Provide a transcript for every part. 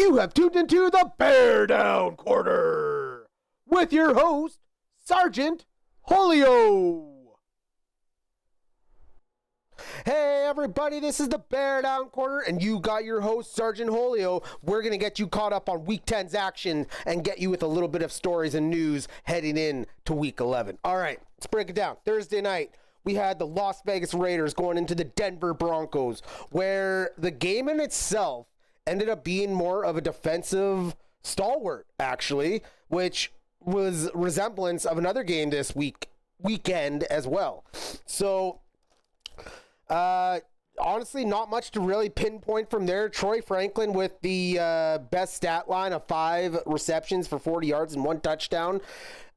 You have tuned into the BearDown Corner with your host, Sergeant Holio. Hey everybody, this is the BearDown Corner, and you got your host, Sergeant Holio. We're going to get you caught up on Week 10's action and get you with a little bit of stories and news heading in to Week 11. All right, let's break it down. Thursday night, we had the Las Vegas Raiders going into the Denver Broncos, where the game in itself ended up being more of a defensive stalwart, actually, which was resemblance of another game this weekend as well. So, honestly, not much to really pinpoint from there. Troy Franklin with the best stat line of 5 receptions for 40 yards and 1 touchdown.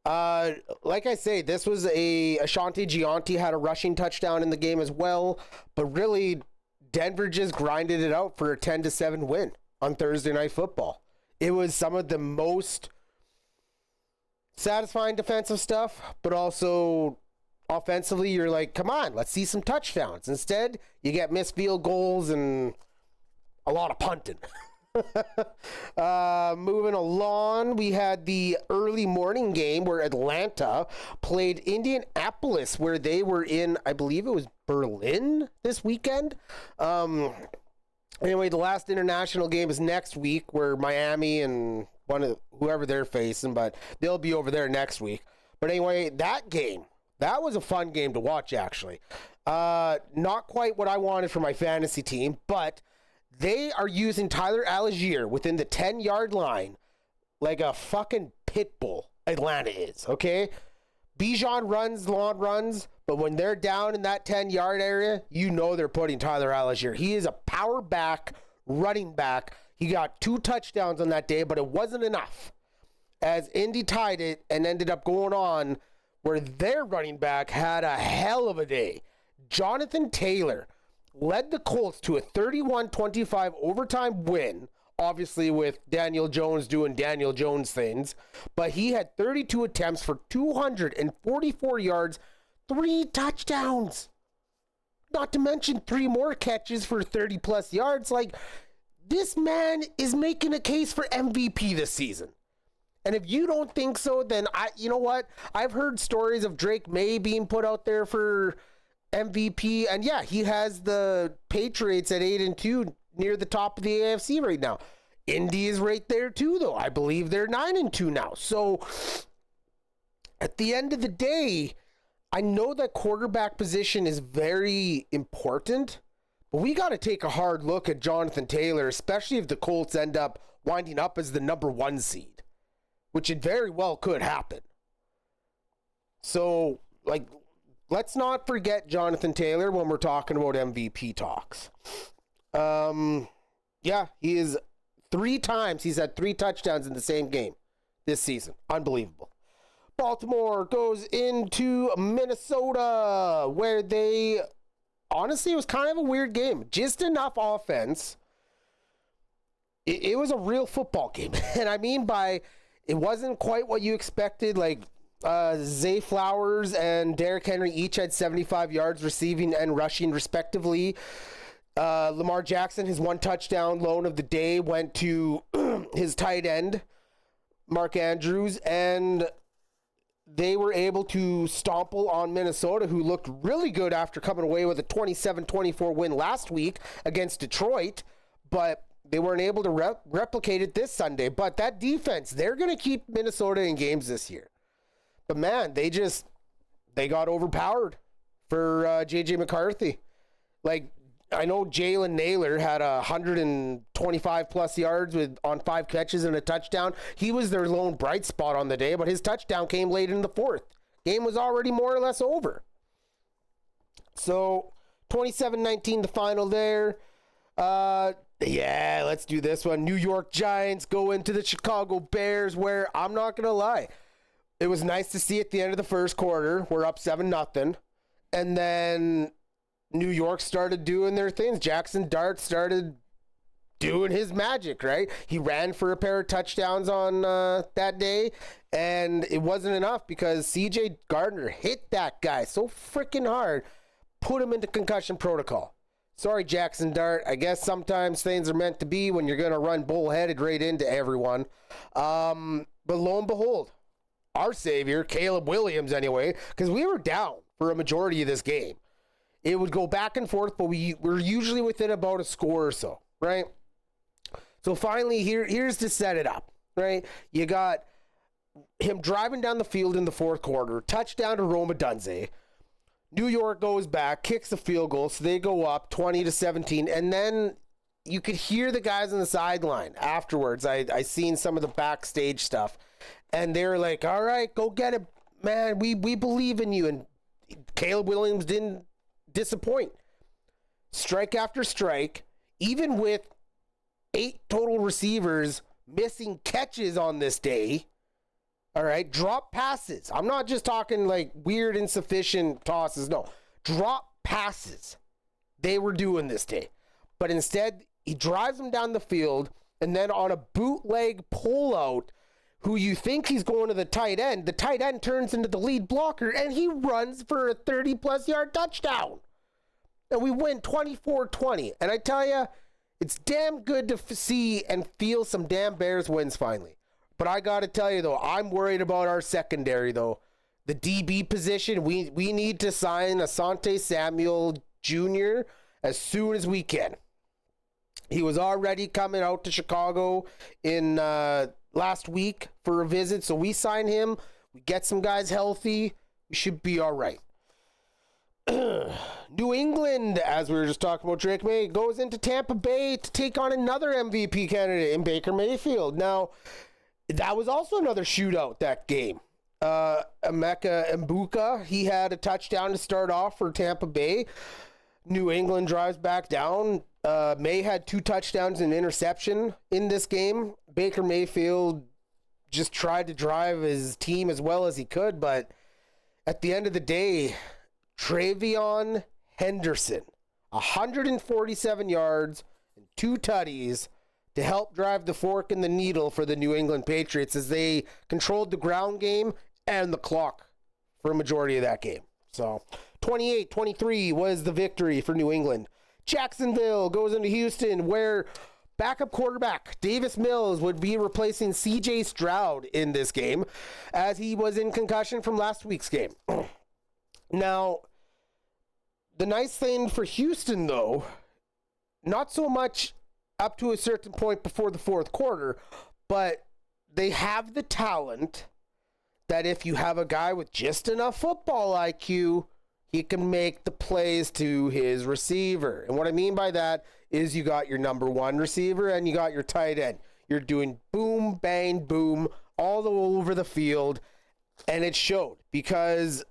Like I say, this was Ashanti Gianti had a rushing touchdown in the game as well, but really Denver just grinded it out for a 10-7 win on Thursday Night Football. It was some of the most satisfying defensive stuff, but also offensively, you're like, come on, let's see some touchdowns. Instead, you get missed field goals and a lot of punting. Moving along, we had the early morning game where Atlanta played Indianapolis, where they were in, I believe it was Berlin this weekend. Anyway, the last international game is next week, where Miami and whoever they're facing, but they'll be over there next week. But anyway, that was a fun game to watch, actually. Not quite what I wanted for my fantasy team, but they are using Tyler Algier within the 10-yard line like a fucking pit bull. Atlanta is, okay? Bijan runs long runs, but when they're down in that 10-yard area, you know they're putting Tyler Algier. He is a power back, running back. He got 2 touchdowns on that day, but it wasn't enough, as Indy tied it and ended up going on where their running back had a hell of a day. Jonathan Taylor led the Colts to a 31-25 overtime win, obviously with Daniel Jones doing Daniel Jones things, but he had 32 attempts for 244 yards, 3 touchdowns, not to mention 3 more catches for 30-plus yards. Like, this man is making a case for MVP this season. And if you don't think so, then you know what? I've heard stories of Drake May being put out there for MVP, and yeah, he has the Patriots at 8-2 near the top of the AFC right now. Indy is right there too, though. I believe they're 9-2 now. So at the end of the day, I know that quarterback position is very important, but we got to take a hard look at Jonathan Taylor, especially if the Colts end up winding up as the number 1 seed, which it very well could happen. So, like, let's not forget Jonathan Taylor when we're talking about MVP talks. Yeah, he is 3 times. He's had 3 touchdowns in the same game this season. Unbelievable. Baltimore goes into Minnesota, where honestly, it was kind of a weird game. Just enough offense. It was a real football game. And I mean by, it wasn't quite what you expected. Like, Zay Flowers and Derrick Henry each had 75 yards receiving and rushing respectively. Lamar Jackson, his 1 touchdown loan of the day went to his tight end, Mark Andrews, and they were able to stomple on Minnesota, who looked really good after coming away with a 27-24 win last week against Detroit, but they weren't able to replicate it this Sunday. But that defense, they're going to keep Minnesota in games this year. But man, they got overpowered for J.J. McCarthy. Like, I know Jalen Naylor had 125 plus yards on 5 catches and a touchdown. He was their lone bright spot on the day, but his touchdown came late in the 4th. Game was already more or less over. So 27-19 the final there. Yeah, let's do this one. New York Giants go into the Chicago Bears, where I'm not going to lie, it was nice to see at the end of the first quarter, we're up 7-0. And then New York started doing their things. Jackson Dart started doing his magic, right? He ran for a pair of touchdowns on that day, and it wasn't enough because CJ Gardner hit that guy so freaking hard, put him into concussion protocol. Sorry, Jackson Dart. I guess sometimes things are meant to be when you're going to run bullheaded right into everyone. But lo and behold, our savior, Caleb Williams anyway, because we were down for a majority of this game. It would go back and forth, but we're usually within about a score or so, right? So finally, here's to set it up, right? You got him driving down the field in the fourth quarter, touchdown to Roma Dunze. New York goes back, kicks a field goal, so they go up 20-17, and then you could hear the guys on the sideline afterwards. I seen some of the backstage stuff, and they're like, all right, go get it, man. We believe in you. And Caleb Williams didn't disappoint. Strike after strike, even with 8 total receivers missing catches on this day. All right, drop passes. I'm not just talking like weird, insufficient tosses. No, drop passes. They were doing this day. But instead, he drives them down the field, and then on a bootleg pullout, who you think he's going to the tight end turns into the lead blocker, and he runs for a 30-plus yard touchdown. And we win 24-20. And I tell you, it's damn good to see and feel some damn Bears wins finally. But I got to tell you, though, I'm worried about our secondary, though. The DB position, we need to sign Asante Samuel Jr. as soon as we can. He was already coming out to Chicago in last week for a visit, so we sign him. We get some guys healthy. We should be all right. New England, as we were just talking about Drake May, goes into Tampa Bay to take on another MVP candidate in Baker Mayfield. Now, that was also another shootout, that game. Emeka Mbuka, he had a touchdown to start off for Tampa Bay. New England drives back down. May had 2 touchdowns and interception in this game. Baker Mayfield just tried to drive his team as well as he could, but at the end of the day, Travion Henderson, 147 yards and 2 tutties to help drive the fork in the needle for the New England Patriots as they controlled the ground game and the clock for a majority of that game. So 28-23 was the victory for New England. Jacksonville goes into Houston, where backup quarterback Davis Mills would be replacing C.J. Stroud in this game, as he was in concussion from last week's game. Now, the nice thing for Houston, though, not so much up to a certain point before the fourth quarter, but they have the talent that if you have a guy with just enough football IQ, he can make the plays to his receiver. And what I mean by that is you got your number 1 receiver and you got your tight end. You're doing boom, bang, boom all over the field. And it showed because,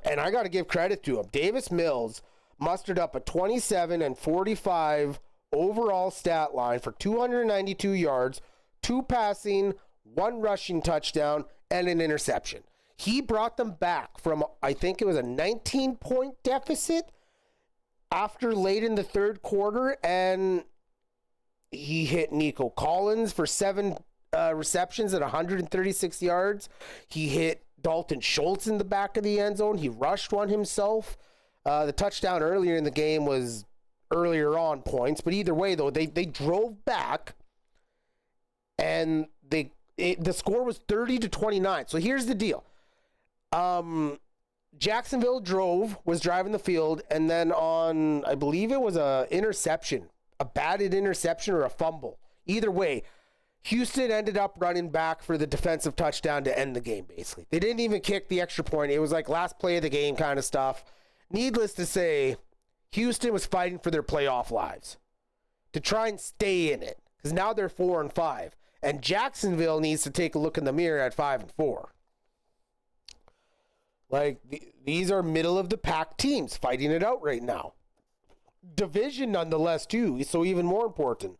and I got to give credit to him, Davis Mills mustered up a 27 and 45 overall stat line for 292 yards, 2 passing, 1 rushing touchdown, and an interception. He brought them back from, I think it was a 19-point deficit after late in the third quarter, and he hit Nico Collins for 7 receptions at 136 yards. He hit Dalton Schultz in the back of the end zone. He rushed one himself. The touchdown earlier in the game was earlier on points, but either way, though, they drove back, and the score was 30-29. So here's the deal. Jacksonville was driving the field, and then on, I believe it was a batted interception or a fumble. Either way, Houston ended up running back for the defensive touchdown to end the game, basically. They didn't even kick the extra point. It was like last play of the game kind of stuff. Needless to say, Houston was fighting for their playoff lives to try and stay in it, because now they're 4-5, and Jacksonville needs to take a look in the mirror at 5-4. Like, these are middle of the pack teams fighting it out right now. Division nonetheless too, so even more important.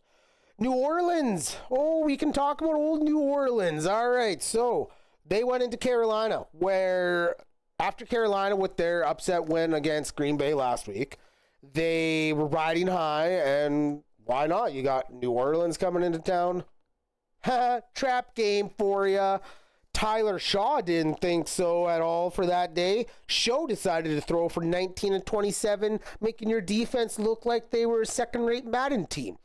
New Orleans. Oh, we can talk about old New Orleans. All right, so they went into Carolina, where after Carolina with their upset win against Green Bay last week, they were riding high, and why not? You got New Orleans coming into town. Trap game for you. Tyler Shaw didn't think so at all for that day. Shaw decided to throw for 19 and 27, making your defense look like they were a second-rate Madden team.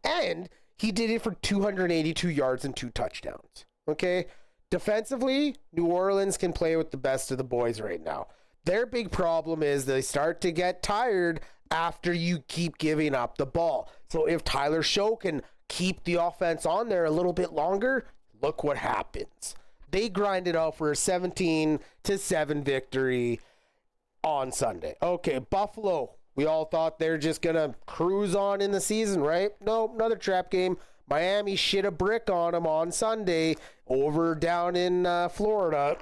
And he did it for 282 yards and 2 touchdowns. Okay? Defensively, New Orleans can play with the best of the boys right now. Their big problem is they start to get tired after you keep giving up the ball. So if Tyler Shaw can keep the offense on there a little bit longer, look what happens. They grinded out for a 17-7 victory on Sunday. Okay, Buffalo. We all thought they're just going to cruise on in the season, right? Nope, another trap game. Miami shit a brick on them on Sunday over down in Florida.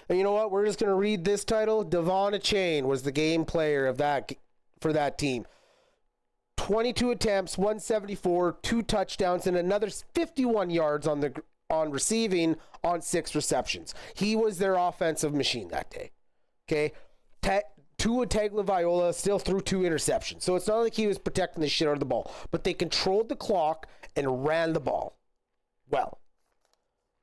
And you know what? We're just going to read this title. Devon Achane was the game player of that for that team. 22 attempts, 174, 2 touchdowns, and another 51 yards on receiving on 6 receptions. He was their offensive machine that day. Okay? Tua Tagovailoa still threw 2 interceptions. So it's not like he was protecting the shit out of the ball. But they controlled the clock and ran the ball well.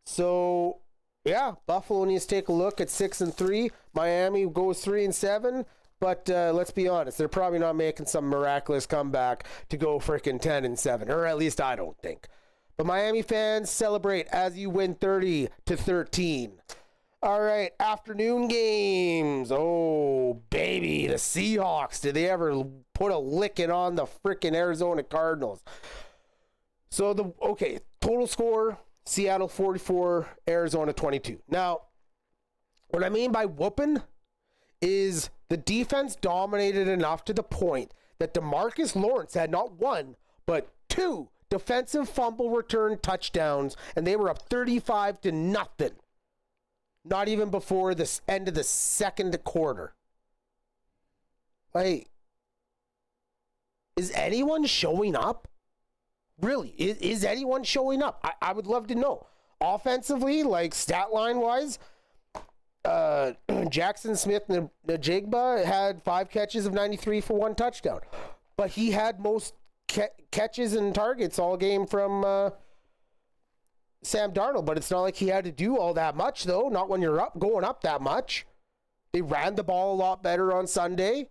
So, yeah, Buffalo needs to take a look at 6-3. Miami goes 3-7. But let's be honest, they're probably not making some miraculous comeback to go freaking 10-7. Or at least I don't think. But Miami fans, celebrate as you win 30-13. All right, afternoon games. Oh, baby, the Seahawks. Did they ever put a licking on the freaking Arizona Cardinals? So, total score, Seattle 44, Arizona 22. Now, what I mean by whooping is the defense dominated enough to the point that DeMarcus Lawrence had not 1, but 2 defensive fumble return touchdowns, and they were up 35-0. Not even before the end of the second quarter. Like, is anyone showing up? Really, is anyone showing up? I would love to know. Offensively, like stat line wise, Jackson Smith Najigba had 5 catches of 93 for 1 touchdown. But he had most catches and targets all game from Sam Darnold, but it's not like he had to do all that much, though. Not when you're going up that much. They ran the ball a lot better on Sunday.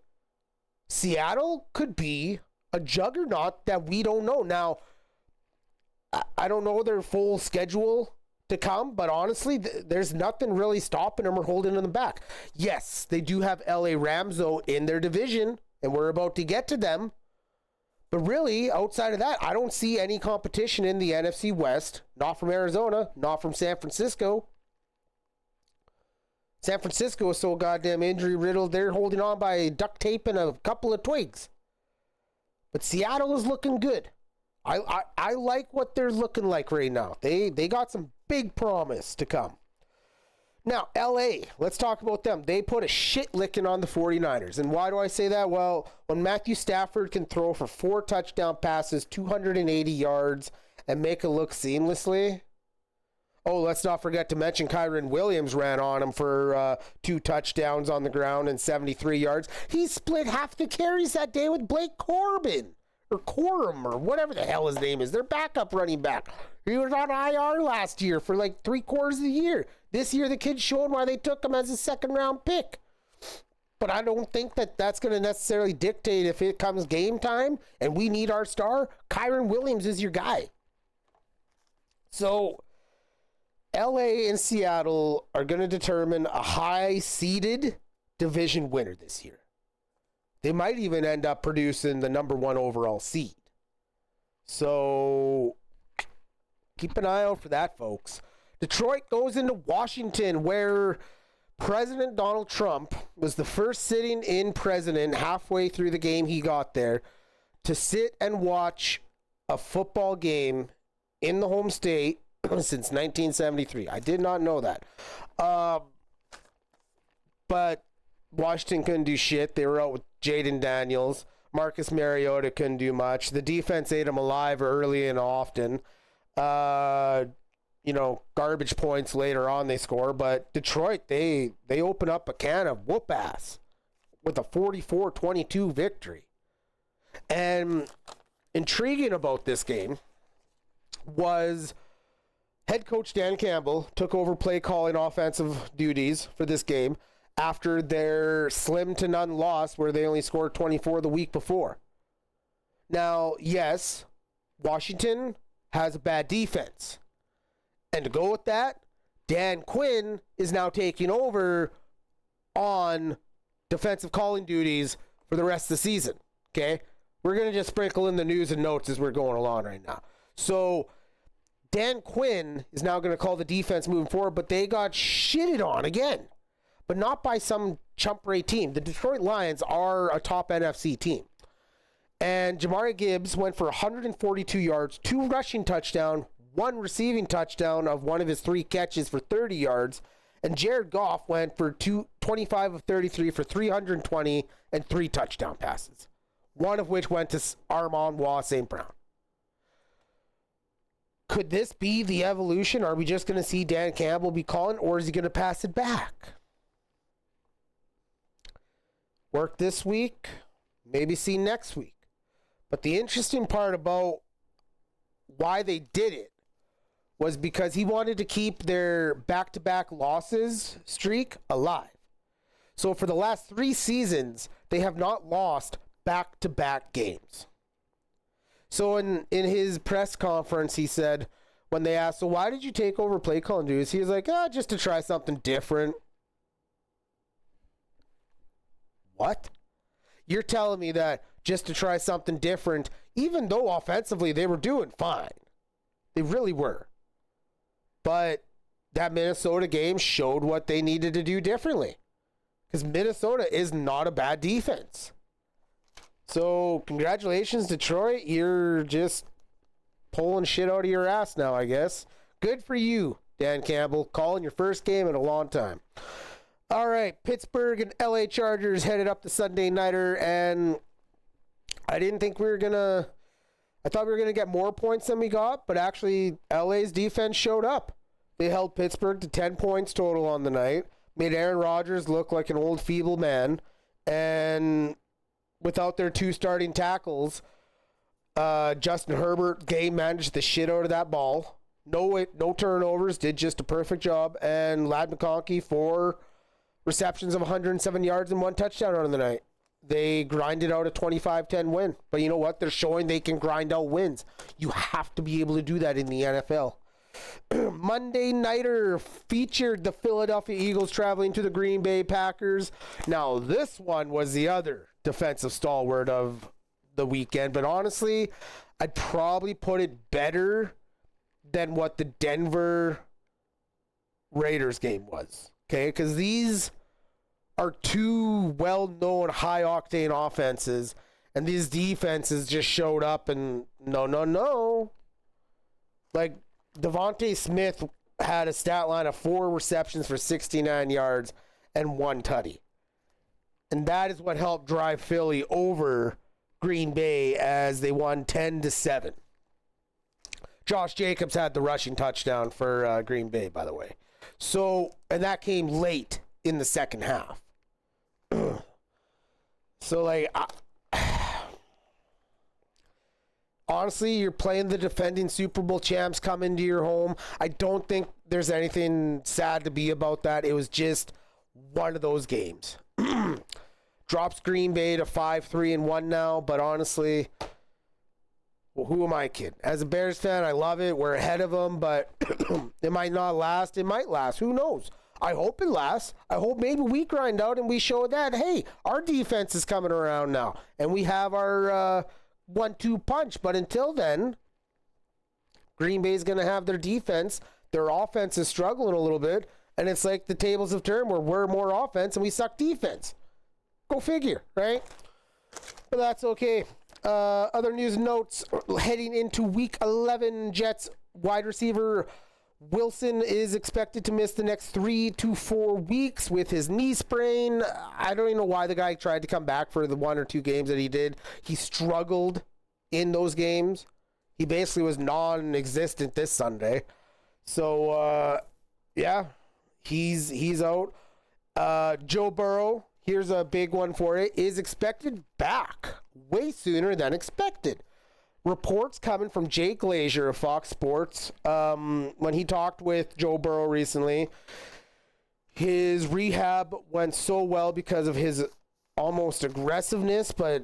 Seattle could be a juggernaut that we don't know. Now, I don't know their full schedule to come, but honestly, there's nothing really stopping them or holding them back. Yes, they do have LA Rams, though, in their division, and we're about to get to them. But really, outside of that, I don't see any competition in the NFC West. Not from Arizona, not from San Francisco. San Francisco is so goddamn injury riddled, they're holding on by duct tape and a couple of twigs. But Seattle is looking good. I like what they're looking like right now. They got some big promise to come. Now, LA, let's talk about them. They put a shit licking on the 49ers. And why do I say that? Well, when Matthew Stafford can throw for 4 touchdown passes, 280 yards, and make it look seamlessly. Oh, let's not forget to mention Kyren Williams ran on him for 2 touchdowns on the ground and 73 yards. He split half the carries that day with Blake Corum, or whatever the hell his name is. Their backup running back. He was on IR last year for like 3/4 of the year. This year, the kid's showing why they took him as a second-round pick. But I don't think that that's going to necessarily dictate if it comes game time and we need our star. Kyren Williams is your guy. So, LA and Seattle are going to determine a high-seeded division winner this year. They might even end up producing the number 1 overall seed. So, keep an eye out for that, folks. Detroit goes into Washington, where President Donald Trump was the first sitting-in president halfway through the game he got there to sit and watch a football game in the home state since 1973. I did not know that. But Washington couldn't do shit. They were out with Jaden Daniels. Marcus Mariota couldn't do much. The defense ate them alive early and often. Garbage points later on they score. But Detroit, they open up a can of whoop ass with a 44-22 victory. And intriguing about this game was Head coach Dan Campbell took over play calling offensive duties for this game after their slim to none loss where they only scored 24 the week before. Now, yes, Washington has a bad defense. And to go with that, Dan Quinn is now taking over on defensive calling duties for the rest of the season. Okay? We're going to just sprinkle in the news and notes as we're going along right now. So, Dan Quinn is now going to call the defense moving forward, but they got shitted on again. But not by some chump rate team. The Detroit Lions are a top NFC team. And Jamari Gibbs went for 142 yards, 2 rushing touchdowns, 1 receiving touchdown of one of his 3 catches for 30 yards. And Jared Goff went for 25 of 33 for 320 and 3 touchdown passes. One of which went to Armand St. Brown. Could this be the evolution? Are we just going to see Dan Campbell be calling, or is he going to pass it back? Work this week, maybe see next week. But the interesting part about why they did it was because he wanted to keep their back-to-back losses streak alive. So for the last 3 seasons, they have not lost back-to-back games. So in his press conference, he said, when they asked, so why did you take over play calling duties? He was like, just to try something different. What? You're telling me that just to try something different, even though offensively they were doing fine. They really were. But that Minnesota game showed what they needed to do differently. Because Minnesota is not a bad defense. So, congratulations, Detroit. You're just pulling shit out of your ass now, I guess. Good for you, Dan Campbell, calling your first game in a long time. All right, Pittsburgh and LA Chargers headed up the Sunday Nighter, and I didn't think we were going to... I thought we were going to get more points than we got, but actually, LA's defense showed up. They held Pittsburgh to 10 points total on the night, made Aaron Rodgers look like an old, feeble man, and without their 2 starting tackles, Justin Herbert managed the shit out of that ball. No turnovers, did just a perfect job, and Ladd McConkey 4 receptions of 107 yards and 1 touchdown on the night. They grinded out a 25-10 win. But you know what? They're showing they can grind out wins. You have to be able to do that in the NFL. Monday Nighter featured the Philadelphia Eagles traveling to the Green Bay Packers. Now, this one was the other defensive stalwart of the weekend. But honestly, I'd probably put it better than what the Denver Raiders game was. Okay? Because these are 2 well-known high-octane offenses. And these defenses just showed up and no. Like, Devontae Smith had a stat line of 4 receptions for 69 yards and 1 tutty. And that is what helped drive Philly over Green Bay as they won 10-7. Josh Jacobs had the rushing touchdown for Green Bay, by the way. So, and that came late in the second half. So, like, honestly, you're playing the defending Super Bowl champs come into your home. I don't think there's anything sad to be about that. It was just one of those games. Drops Green Bay to 5-3-1 now, but honestly, well, who am I kidding? As a Bears fan, I love it. We're ahead of them, but it might not last. It might last. Who knows? I hope it lasts. I hope maybe we grind out and we show that, hey, our defense is coming around now, and we have our 1-2 punch. But until then, Green Bay's going to have their defense. Their offense is struggling a little bit, and it's like the tables have turned where we're more offense and we suck defense. Go figure, right? But that's okay. Other news and notes, heading into Week 11, Jets wide receiver Wilson is expected to miss the next 3 to 4 weeks with his knee sprain. I don't even know why the guy tried to come back for the 1 or 2 games that he did. He struggled in those games. He basically was non-existent this Sunday. So, yeah, he's out. Joe Burrow, here's a big one for you, is expected back way sooner than expected. reports coming from Jake Glazier of Fox Sports, when he talked with Joe Burrow recently, his rehab went so well because of his almost aggressiveness, but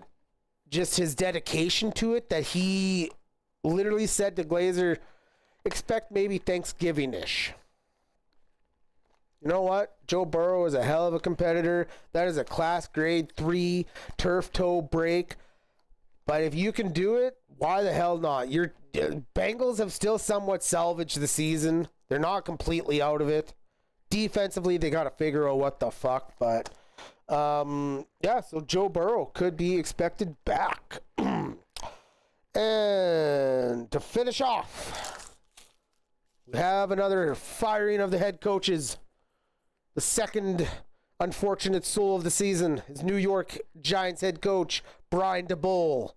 just his dedication to it, that he literally said to Glazer, expect maybe Thanksgiving-ish. You know what? Joe Burrow is a hell of a competitor. That is a class grade 3 turf toe break. But if you can do it, why the hell not? Your Bengals have still somewhat salvaged the season. They're not completely out of it. Defensively, they got to figure out what the fuck. But, yeah, so Joe Burrow could be expected back. And to finish off, we have another firing of the head coaches. The second unfortunate soul of the season is New York Giants head coach Brian DeBoll.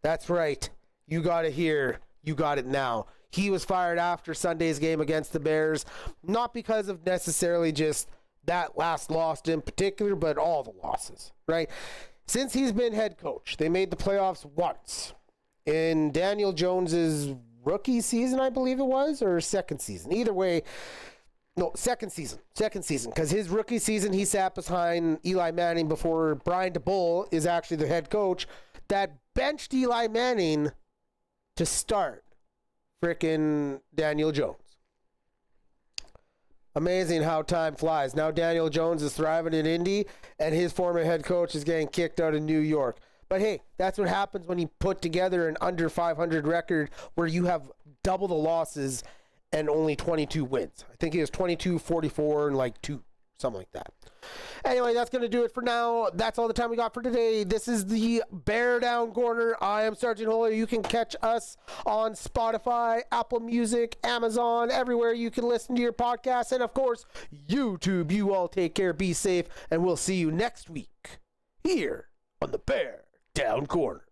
That's right. You got it here. You got it now. He was fired after Sunday's game against the Bears, not because of necessarily just that last loss in particular, but all the losses, right? Since he's been head coach, they made the playoffs once. In Daniel Jones's rookie season, I believe it was, or second season. Either way, no, second season, because his rookie season, he sat behind Eli Manning before Brian DeBoll is actually the head coach that benched Eli Manning to start frickin' Daniel Jones. Amazing how time flies. Now Daniel Jones is thriving in Indy, and his former head coach is getting kicked out of New York. But hey, that's what happens when you put together an under 500 record where you have double the losses and only 22 wins. I think he was 22, 44, and like 2, something like that. Anyway, that's going to do it for now. That's all the time we got for today. This is the BearDown Corner. I am Sergeant Holler. You can catch us on Spotify, Apple Music, Amazon, everywhere you can listen to your podcasts, and of course, YouTube. You all take care, be safe, and we'll see you next week here on the BearDown Corner.